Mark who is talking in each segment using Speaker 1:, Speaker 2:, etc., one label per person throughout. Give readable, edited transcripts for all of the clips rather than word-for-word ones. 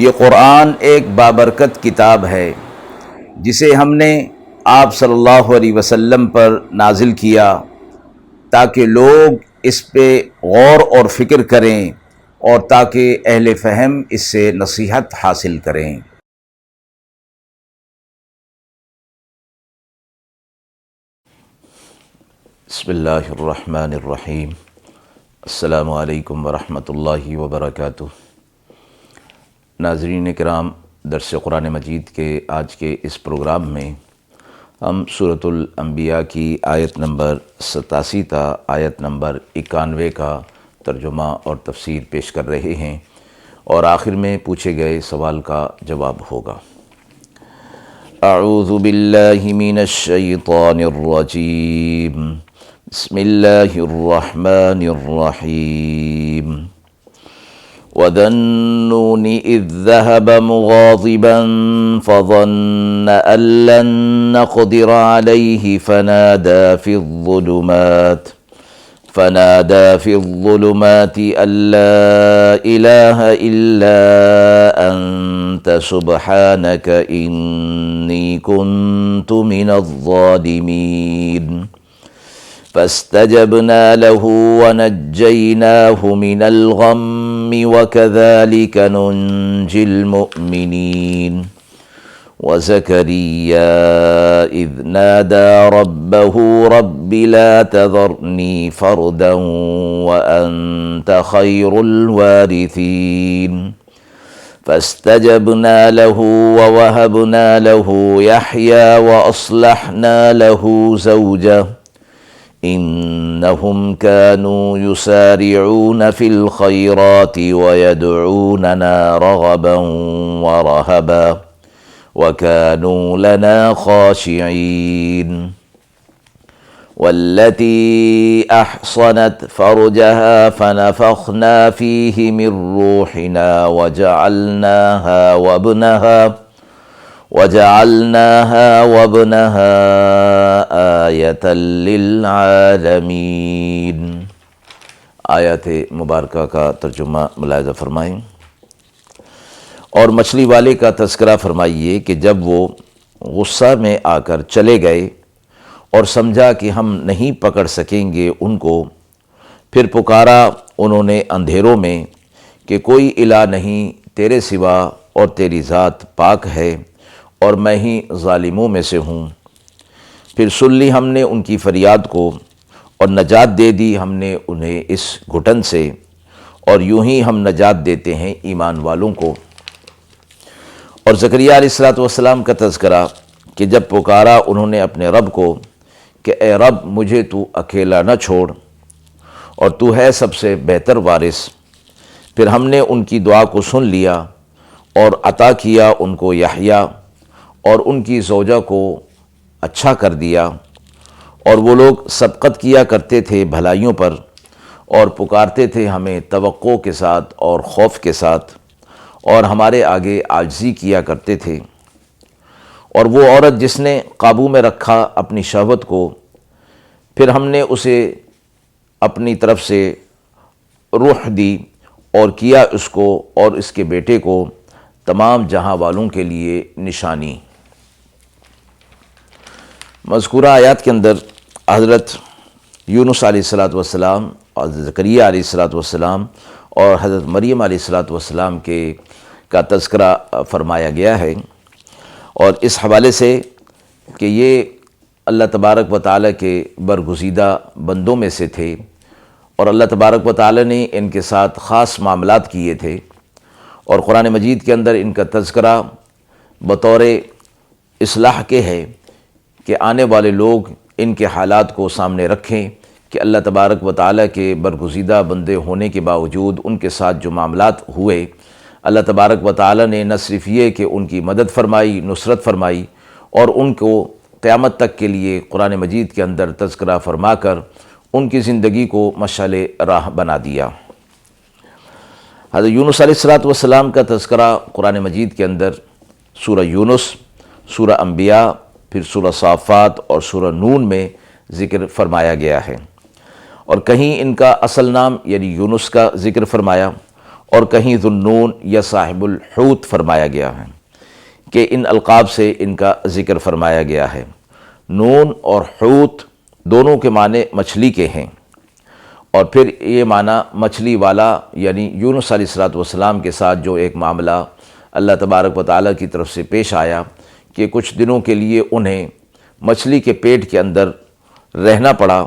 Speaker 1: یہ قرآن ایک بابرکت کتاب ہے جسے ہم نے آپ صلی اللہ علیہ وسلم پر نازل کیا تاکہ لوگ اس پہ غور اور فکر کریں اور تاکہ اہل فہم اس سے نصیحت حاصل کریں۔ بسم اللہ الرحمن الرحیم۔ السلام علیکم ورحمۃ اللہ وبرکاتہ۔ ناظرین کرام، درس قرآن مجید کے آج کے اس پروگرام میں ہم سورۃ الانبیاء کی آیت نمبر 87 تا آیت نمبر 91 کا ترجمہ اور تفسیر پیش کر رہے ہیں، اور آخر میں پوچھے گئے سوال کا جواب ہوگا۔ اعوذ باللہ من الشیطان الرجیم، بسم اللہ الرحمن الرحیم۔ وَذَا النُّونِ إِذ ذَهَبَ مُغَاضِبًا فَظَنَّ أَن لَّن نَّقْدِرَ عَلَيْهِ فَنَادَىٰ فِي الظُّلُمَاتِ أَن لَّا إِلَٰهَ إِلَّا أَنتَ سُبْحَانَكَ إِنِّي كُنتُ مِنَ الظَّالِمِينَ فاستجبنا له ونجيناه من الغم وكذلك ننجي المؤمنين وزكريا إذ نادى ربه رب لا تذرني فردا وأنت خير الوارثين فاستجبنا له ووهبنا له يحيى وأصلحنا له زوجه إنهم كانوا يسارعون في الخيرات ويدعوننا رغبا ورهبا وكانوا لنا خاشعين والتي أحصنت فرجها فنفخنا فيه من روحنا وجعلناها وابنها آیۃ للعالمین۔ آیات مبارکہ کا ترجمہ ملاحظہ فرمائیں۔ اور مچھلی والے کا تذکرہ فرمائیے کہ جب وہ غصہ میں آ کر چلے گئے اور سمجھا کہ ہم نہیں پکڑ سکیں گے ان کو، پھر پکارا انہوں نے اندھیروں میں کہ کوئی الہ نہیں تیرے سوا اور تیری ذات پاک ہے اور میں ہی ظالموں میں سے ہوں۔ پھر سن لی ہم نے ان کی فریاد کو اور نجات دے دی ہم نے انہیں اس گھٹن سے، اور یوں ہی ہم نجات دیتے ہیں ایمان والوں کو۔ اور زکریا علیہ السلام کا تذکرہ کہ جب پکارا انہوں نے اپنے رب کو کہ اے رب مجھے تو اکیلا نہ چھوڑ، اور تو ہے سب سے بہتر وارث۔ پھر ہم نے ان کی دعا کو سن لیا اور عطا کیا ان کو یحییٰ، اور ان کی زوجہ کو اچھا کر دیا، اور وہ لوگ سبقت کیا کرتے تھے بھلائیوں پر، اور پکارتے تھے ہمیں توقع کے ساتھ اور خوف کے ساتھ، اور ہمارے آگے عاجزی کیا کرتے تھے۔ اور وہ عورت جس نے قابو میں رکھا اپنی شہوت کو، پھر ہم نے اسے اپنی طرف سے روح دی اور کیا اس کو اور اس کے بیٹے کو تمام جہاں والوں کے لیے نشانی۔ مذکورہ آیات کے اندر حضرت یونس علیہ السلام اور زکریا علیہ السلام اور حضرت مریم علیہ السلام کا تذکرہ فرمایا گیا ہے، اور اس حوالے سے کہ یہ اللہ تبارک و تعالیٰ کے برگزیدہ بندوں میں سے تھے، اور اللہ تبارک و تعالیٰ نے ان کے ساتھ خاص معاملات کیے تھے، اور قرآن مجید کے اندر ان کا تذکرہ بطور اصلاح کے ہے کہ آنے والے لوگ ان کے حالات کو سامنے رکھیں کہ اللہ تبارک و تعالیٰ کے برگزیدہ بندے ہونے کے باوجود ان کے ساتھ جو معاملات ہوئے، اللہ تبارک و تعالیٰ نے نہ صرف یہ کہ ان کی مدد فرمائی، نصرت فرمائی، اور ان کو قیامت تک کے لیے قرآن مجید کے اندر تذکرہ فرما کر ان کی زندگی کو مشعل راہ بنا دیا۔ حضرت یونس علیہ السلام کا تذکرہ قرآن مجید کے اندر سورہ یونس، سورہ انبیاء، پھر سورہ صافات اور سورہ نون میں ذکر فرمایا گیا ہے، اور کہیں ان کا اصل نام یعنی یونس کا ذکر فرمایا، اور کہیں ذُو-النُّون یا صاحب الحوت فرمایا گیا ہے کہ ان القاب سے ان کا ذکر فرمایا گیا ہے۔ نون اور حوت دونوں کے معنی مچھلی کے ہیں، اور پھر یہ معنی مچھلی والا یعنی یونس علیہ السلام کے ساتھ جو ایک معاملہ اللہ تبارک و تعالیٰ کی طرف سے پیش آیا کہ کچھ دنوں کے لیے انہیں مچھلی کے پیٹ کے اندر رہنا پڑا،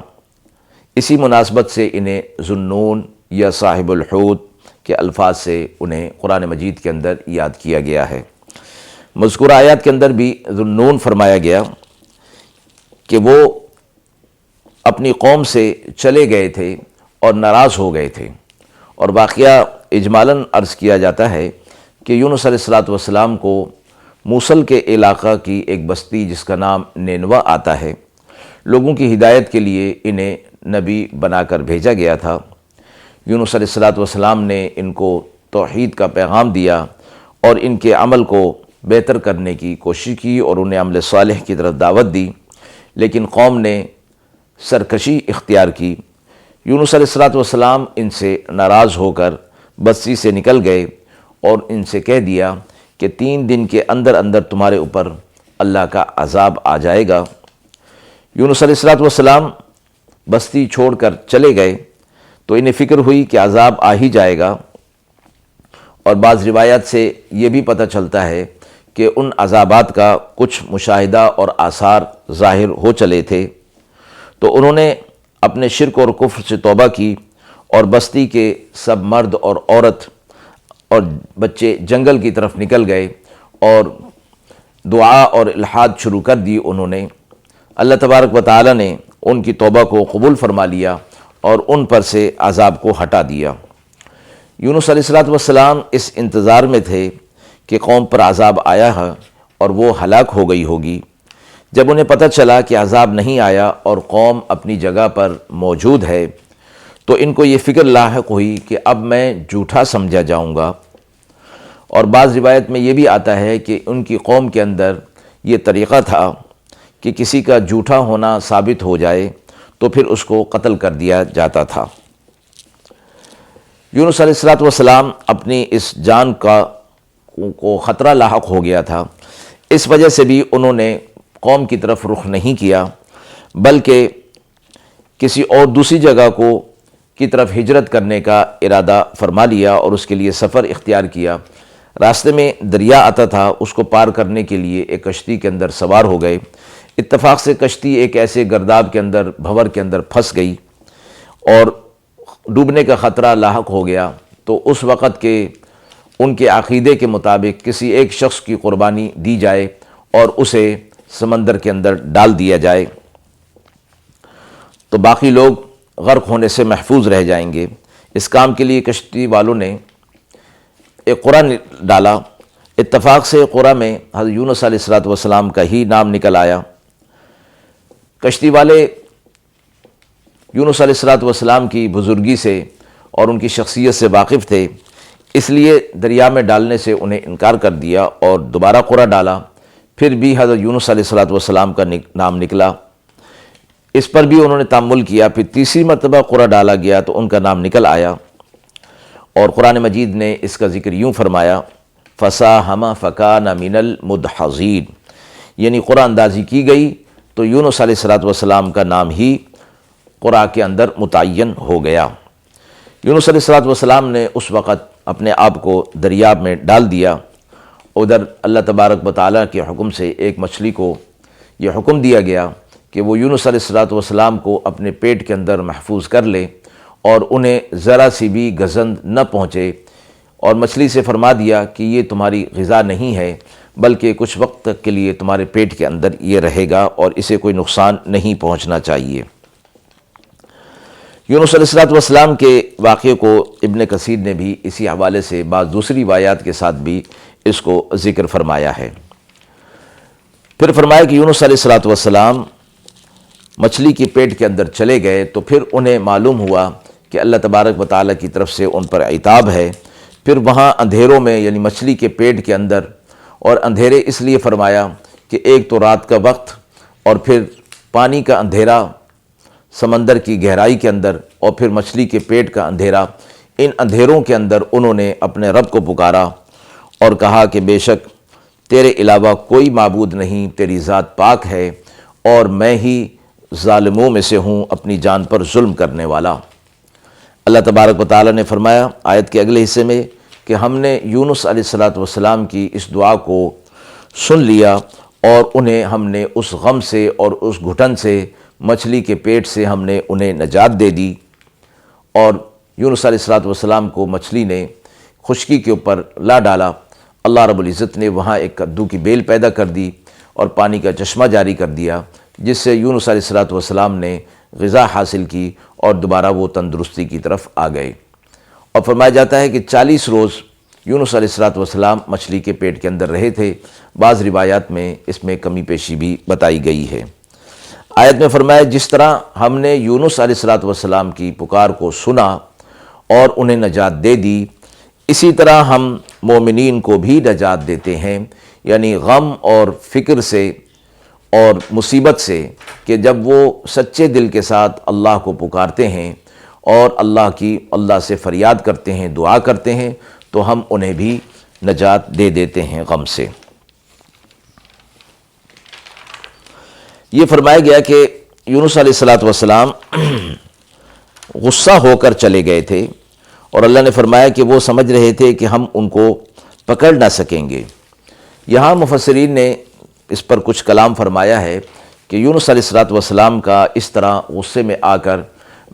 Speaker 1: اسی مناسبت سے انہیں ذو-النون یا صاحب الحوت کے الفاظ سے انہیں قرآن مجید کے اندر یاد کیا گیا ہے۔ مذکورہ آیات کے اندر بھی ذو-النون فرمایا گیا کہ وہ اپنی قوم سے چلے گئے تھے اور ناراض ہو گئے تھے، اور واقعہ اجمالاً عرض کیا جاتا ہے کہ یونس علیہ السلام کو موصل کے علاقہ کی ایک بستی جس کا نام نینوا آتا ہے، لوگوں کی ہدایت کے لیے انہیں نبی بنا کر بھیجا گیا تھا۔ یونس علیہ السلام نے ان کو توحید کا پیغام دیا اور ان کے عمل کو بہتر کرنے کی کوشش کی اور انہیں عمل صالح کی طرف دعوت دی، لیکن قوم نے سرکشی اختیار کی۔ یونس علیہ السلام ان سے ناراض ہو کر بستی سے نکل گئے اور ان سے کہہ دیا کہ 3 دن کے اندر اندر تمہارے اوپر اللہ کا عذاب آ جائے گا۔ یونس علیہ السلام بستی چھوڑ کر چلے گئے تو انہیں فکر ہوئی کہ عذاب آ ہی جائے گا، اور بعض روایات سے یہ بھی پتہ چلتا ہے کہ ان عذابات کا کچھ مشاہدہ اور آثار ظاہر ہو چلے تھے، تو انہوں نے اپنے شرک اور کفر سے توبہ کی، اور بستی کے سب مرد اور عورت اور بچے جنگل کی طرف نکل گئے اور دعا اور الحاد شروع کر دی انہوں نے۔ اللہ تبارک و تعالی نے ان کی توبہ کو قبول فرما لیا اور ان پر سے عذاب کو ہٹا دیا۔ یونس علیہ السلام اس انتظار میں تھے کہ قوم پر عذاب آیا ہے اور وہ ہلاک ہو گئی ہوگی۔ جب انہیں پتہ چلا کہ عذاب نہیں آیا اور قوم اپنی جگہ پر موجود ہے، تو ان کو یہ فکر لاحق ہوئی کہ اب میں جھوٹا سمجھا جاؤں گا، اور بعض روایت میں یہ بھی آتا ہے کہ ان کی قوم کے اندر یہ طریقہ تھا کہ کسی کا جھوٹا ہونا ثابت ہو جائے تو پھر اس کو قتل کر دیا جاتا تھا۔ یونس علیہ السلام اپنی اس جان کو خطرہ لاحق ہو گیا تھا، اس وجہ سے بھی انہوں نے قوم کی طرف رخ نہیں کیا، بلکہ کسی اور دوسری جگہ کی طرف ہجرت کرنے کا ارادہ فرما لیا اور اس کے لیے سفر اختیار کیا۔ راستے میں دریا آتا تھا، اس کو پار کرنے کے لیے ایک کشتی کے اندر سوار ہو گئے۔ اتفاق سے کشتی ایک ایسے گرداب کے اندر بھنور کے اندر پھنس گئی اور ڈوبنے کا خطرہ لاحق ہو گیا، تو اس وقت کے ان کے عقیدے کے مطابق کسی ایک شخص کی قربانی دی جائے اور اسے سمندر کے اندر ڈال دیا جائے تو باقی لوگ غرق ہونے سے محفوظ رہ جائیں گے۔ اس کام کے لیے کشتی والوں نے ایک قرع ڈالا۔ اتفاق سے قرع میں حضرت یونس علیہ السلام کا ہی نام نکل آیا۔ کشتی والے یونس علیہ السلام کی بزرگی سے اور ان کی شخصیت سے واقف تھے، اس لیے دریا میں ڈالنے سے انہیں انکار کر دیا اور دوبارہ قرع ڈالا، پھر بھی حضرت یونس علیہ السلام کا نام نکلا۔ اس پر بھی انہوں نے تأمل کیا، پھر تیسری مرتبہ قرع ڈالا گیا تو ان کا نام نکل آیا، اور قرآن مجید نے اس کا ذکر یوں فرمایا فَسَاهَمَ فَكَانَ مِنَ الْمُدْحَضِينَ، یعنی قرع اندازی کی گئی تو یونس علیہ السلام کا نام ہی قرع کے اندر متعین ہو گیا۔ یونس علیہ السلام نے اس وقت اپنے آپ کو دریا میں ڈال دیا۔ ادھر اللہ تبارک و تعالیٰ کے حکم سے ایک مچھلی کو یہ حکم دیا گیا کہ وہ یونس علیہ السلام کو اپنے پیٹ کے اندر محفوظ کر لے اور انہیں ذرا سی بھی گزند نہ پہنچے، اور مچھلی سے فرما دیا کہ یہ تمہاری غذا نہیں ہے بلکہ کچھ وقت تک کے لیے تمہارے پیٹ کے اندر یہ رہے گا اور اسے کوئی نقصان نہیں پہنچنا چاہیے۔ یونس علیہ السلام کے واقعے کو ابن کثیر نے بھی اسی حوالے سے بعض دوسری روایات کے ساتھ بھی اس کو ذکر فرمایا ہے۔ پھر فرمایا کہ یونس علیہ السلام مچھلی کے پیٹ کے اندر چلے گئے تو پھر انہیں معلوم ہوا کہ اللہ تبارک و تعالیٰ کی طرف سے ان پر عتاب ہے۔ پھر وہاں اندھیروں میں یعنی مچھلی کے پیٹ کے اندر، اور اندھیرے اس لیے فرمایا کہ ایک تو رات کا وقت اور پھر پانی کا اندھیرا سمندر کی گہرائی کے اندر اور پھر مچھلی کے پیٹ کا اندھیرا، ان اندھیروں کے اندر انہوں نے اپنے رب کو پکارا اور کہا کہ بے شک تیرے علاوہ کوئی معبود نہیں، تیری ذات پاک ہے اور میں ہی ظالموں میں سے ہوں، اپنی جان پر ظلم کرنے والا۔ اللہ تبارک و تعالیٰ نے فرمایا آیت کے اگلے حصے میں کہ ہم نے یونس علیہ السلام کی اس دعا کو سن لیا اور انہیں ہم نے اس غم سے اور اس گھٹن سے، مچھلی کے پیٹ سے ہم نے انہیں نجات دے دی۔ اور یونس علیہ السلام کو مچھلی نے خشکی کے اوپر لا ڈالا، اللہ رب العزت نے وہاں ایک کدو کی بیل پیدا کر دی اور پانی کا چشمہ جاری کر دیا، جس سے یونس علیہ السلام نے غذا حاصل کی اور دوبارہ وہ تندرستی کی طرف آ گئے۔ اور فرمایا جاتا ہے کہ 40 روز یونس علیہ السلام مچھلی کے پیٹ کے اندر رہے تھے۔ بعض روایات میں اس میں کمی پیشی بھی بتائی گئی ہے۔ آیت میں فرمایا جس طرح ہم نے یونس علیہ السلام کی پکار کو سنا اور انہیں نجات دے دی، اسی طرح ہم مومنین کو بھی نجات دیتے ہیں، یعنی غم اور فکر سے اور مصیبت سے، کہ جب وہ سچے دل کے ساتھ اللہ کو پکارتے ہیں اور اللہ سے فریاد کرتے ہیں، دعا کرتے ہیں، تو ہم انہیں بھی نجات دے دیتے ہیں غم سے۔ یہ فرمایا گیا کہ یونس علیہ السلام غصہ ہو کر چلے گئے تھے اور اللہ نے فرمایا کہ وہ سمجھ رہے تھے کہ ہم ان کو پکڑ نہ سکیں گے۔ یہاں مفسرین نے اس پر کچھ کلام فرمایا ہے کہ یونس علیہ السلام کا اس طرح غصے میں آ کر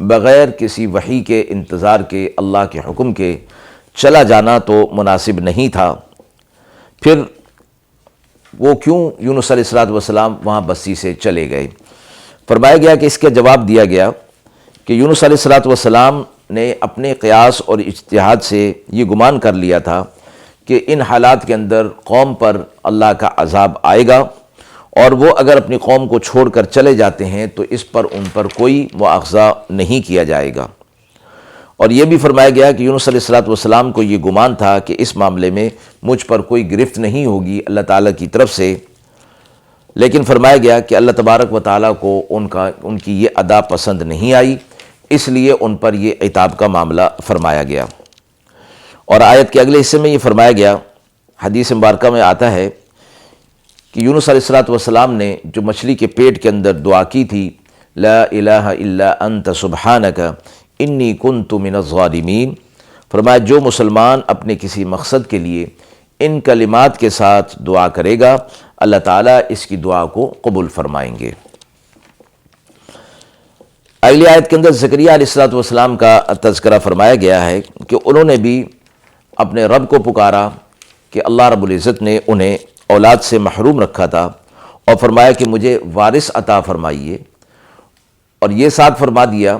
Speaker 1: بغیر کسی وحی کے انتظار کے، اللہ کے حکم کے چلا جانا تو مناسب نہیں تھا۔ پھر وہ کیوں یونس علیہ السلام وہاں بستی سے چلے گئے؟ فرمایا گیا کہ اس کا جواب دیا گیا کہ یونس علیہ السلام نے اپنے قیاس اور اجتہاد سے یہ گمان کر لیا تھا کہ ان حالات کے اندر قوم پر اللہ کا عذاب آئے گا، اور وہ اگر اپنی قوم کو چھوڑ کر چلے جاتے ہیں تو اس پر ان پر کوئی مواخذہ نہیں کیا جائے گا۔ اور یہ بھی فرمایا گیا کہ یونس علیہ السلام کو یہ گمان تھا کہ اس معاملے میں مجھ پر کوئی گرفت نہیں ہوگی اللہ تعالیٰ کی طرف سے، لیکن فرمایا گیا کہ اللہ تبارک و تعالیٰ کو ان کی یہ ادا پسند نہیں آئی، اس لیے ان پر یہ عتاب کا معاملہ فرمایا گیا۔ اور آیت کے اگلے حصے میں یہ فرمایا گیا، حدیث مبارکہ میں آتا ہے کہ یونس علیہ السلام نے جو مچھلی کے پیٹ کے اندر دعا کی تھی، لا الہ الا انت سبحانک انی کنت من الظالمین، فرمایا جو مسلمان اپنے کسی مقصد کے لیے ان کلمات کے ساتھ دعا کرے گا، اللہ تعالیٰ اس کی دعا کو قبول فرمائیں گے۔ اگلی آیت کے اندر زکریا علیہ السلام کا تذکرہ فرمایا گیا ہے کہ انہوں نے بھی اپنے رب کو پکارا کہ اللہ رب العزت نے انہیں اولاد سے محروم رکھا تھا، اور فرمایا کہ مجھے وارث عطا فرمائیے، اور یہ ساتھ فرما دیا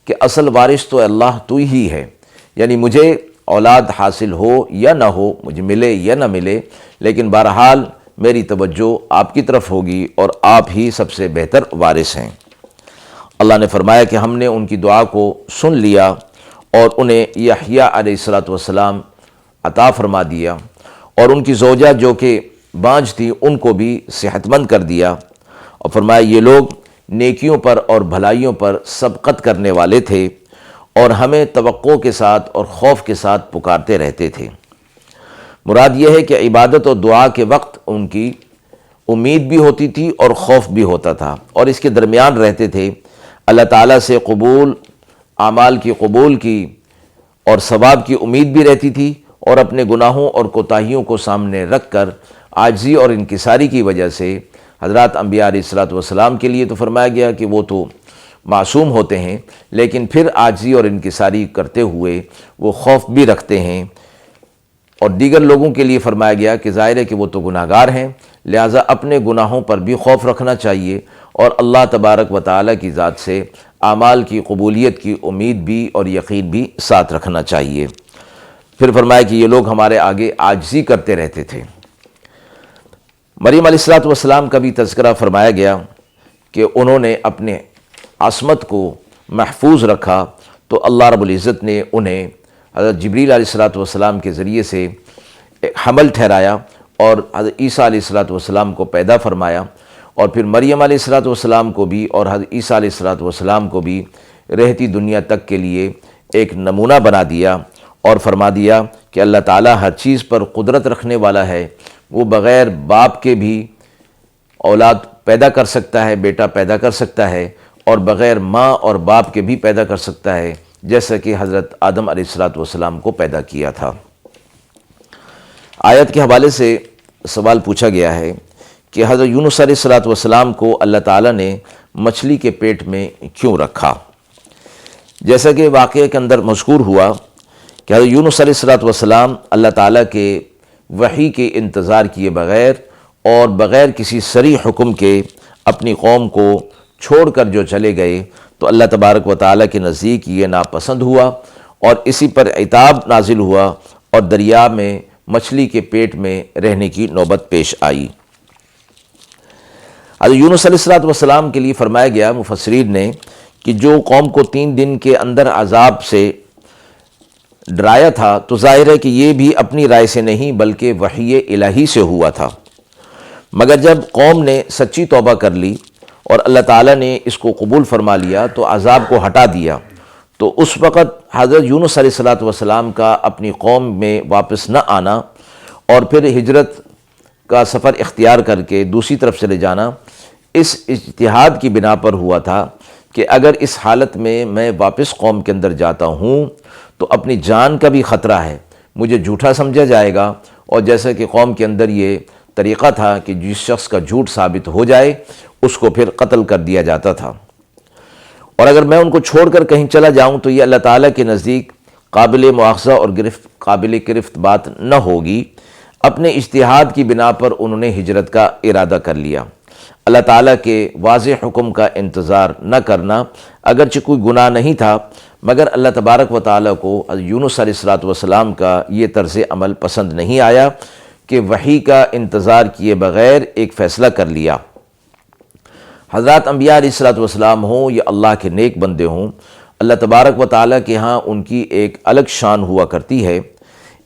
Speaker 1: کہ اصل وارث تو اللہ تو ہی ہے، یعنی مجھے اولاد حاصل ہو یا نہ ہو، مجھے ملے یا نہ ملے، لیکن بہرحال میری توجہ آپ کی طرف ہوگی اور آپ ہی سب سے بہتر وارث ہیں۔ اللہ نے فرمایا کہ ہم نے ان کی دعا کو سن لیا اور انہیں یحییٰ علیہ السلام عطا فرما دیا، اور ان کی زوجہ جو کہ بانجھ تھی ان کو بھی صحت مند کر دیا، اور فرمایا یہ لوگ نیکیوں پر اور بھلائیوں پر سبقت کرنے والے تھے اور ہمیں توقع کے ساتھ اور خوف کے ساتھ پکارتے رہتے تھے۔ مراد یہ ہے کہ عبادت اور دعا کے وقت ان کی امید بھی ہوتی تھی اور خوف بھی ہوتا تھا، اور اس کے درمیان رہتے تھے۔ اللہ تعالیٰ سے قبول، اعمال کی قبول کی اور ثواب کی امید بھی رہتی تھی، اور اپنے گناہوں اور کوتاہیوں کو سامنے رکھ کر عاجزی اور انکساری کی وجہ سے حضرات انبیاء علیہ السلام کے لیے تو فرمایا گیا کہ وہ تو معصوم ہوتے ہیں، لیکن پھر عاجزی اور انکساری کرتے ہوئے وہ خوف بھی رکھتے ہیں، اور دیگر لوگوں کے لیے فرمایا گیا کہ ظاہر ہے کہ وہ تو گناہ گار ہیں، لہٰذا اپنے گناہوں پر بھی خوف رکھنا چاہیے اور اللہ تبارک و تعالیٰ کی ذات سے اعمال کی قبولیت کی امید بھی اور یقین بھی ساتھ رکھنا چاہیے۔ پھر فرمایا کہ یہ لوگ ہمارے آگے عاجزی کرتے رہتے تھے۔ مریم علیہ السلام کا بھی تذکرہ فرمایا گیا کہ انہوں نے اپنے عصمت کو محفوظ رکھا، تو اللہ رب العزت نے انہیں حضرت جبریل علیہ السلام کے ذریعے سے حمل ٹھہرایا اور حضرت عیسیٰ علیہ السلام کو پیدا فرمایا، اور پھر مریم علیہ السلام کو بھی اور حضرت عیسیٰ علیہ السلام کو بھی رہتی دنیا تک کے لیے ایک نمونہ بنا دیا اور فرما دیا کہ اللہ تعالیٰ ہر چیز پر قدرت رکھنے والا ہے، وہ بغیر باپ کے بھی اولاد پیدا کر سکتا ہے، بیٹا پیدا کر سکتا ہے، اور بغیر ماں اور باپ کے بھی پیدا کر سکتا ہے، جیسا کہ حضرت آدم علیہ السلام کو پیدا کیا تھا۔ آیت کے حوالے سے سوال پوچھا گیا ہے کہ حضرت یونس علیہ السلام کو اللہ تعالیٰ نے مچھلی کے پیٹ میں کیوں رکھا؟ جیسا کہ واقعے کے اندر مذکور ہوا کہ حضرت یونس علیہ السلام اللہ تعالیٰ کے وحی کے انتظار کیے بغیر اور بغیر کسی صریح حکم کے اپنی قوم کو چھوڑ کر جو چلے گئے، تو اللہ تبارک و تعالیٰ کے نزدیک یہ ناپسند ہوا اور اسی پر عتاب نازل ہوا اور دریا میں مچھلی کے پیٹ میں رہنے کی نوبت پیش آئی۔ حضرت یونس علیہ السلام کے لیے فرمایا گیا مفسرین نے کہ جو قوم کو 3 دن کے اندر عذاب سے ڈرایا تھا، تو ظاہر ہے کہ یہ بھی اپنی رائے سے نہیں بلکہ وحی الہی سے ہوا تھا، مگر جب قوم نے سچی توبہ کر لی اور اللہ تعالیٰ نے اس کو قبول فرما لیا تو عذاب کو ہٹا دیا، تو اس وقت حضرت یونس علیہ السلام کا اپنی قوم میں واپس نہ آنا اور پھر ہجرت کا سفر اختیار کر کے دوسری طرف چلے جانا اس اجتہاد کی بنا پر ہوا تھا کہ اگر اس حالت میں واپس قوم کے اندر جاتا ہوں تو اپنی جان کا بھی خطرہ ہے، مجھے جھوٹا سمجھا جائے گا، اور جیسا کہ قوم کے اندر یہ طریقہ تھا کہ جس شخص کا جھوٹ ثابت ہو جائے اس کو پھر قتل کر دیا جاتا تھا، اور اگر میں ان کو چھوڑ کر کہیں چلا جاؤں تو یہ اللہ تعالیٰ کے نزدیک قابل مواخذہ اور قابل گرفت بات نہ ہوگی۔ اپنے اجتہاد کی بنا پر انہوں نے ہجرت کا ارادہ کر لیا۔ اللہ تعالیٰ کے واضح حکم کا انتظار نہ کرنا اگرچہ کوئی گناہ نہیں تھا، مگر اللہ تبارک و تعالیٰ کو یونس علیہ السلام کا یہ طرز عمل پسند نہیں آیا کہ وحی کا انتظار کیے بغیر ایک فیصلہ کر لیا۔ حضرات انبیاء علیہ السلام ہوں یا اللہ کے نیک بندے ہوں، اللہ تبارک و تعالیٰ کے ہاں ان کی ایک الگ شان ہوا کرتی ہے،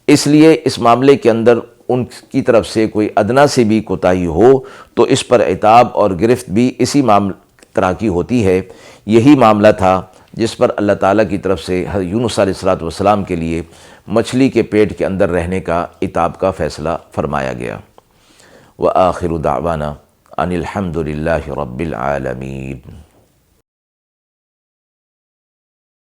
Speaker 1: اس لیے اس معاملے کے اندر ان کی طرف سے کوئی ادنا سے بھی کوتاہی ہو تو اس پر عتاب اور گرفت بھی اسی طرح کی ہوتی ہے۔ یہی معاملہ تھا جس پر اللہ تعالیٰ کی طرف سے حضرت یونس علیہ السلام کے لیے مچھلی کے پیٹ کے اندر رہنے کا عتاب کا فیصلہ فرمایا گیا۔ وآخر دعوانا ان الحمد للہ رب العالمین۔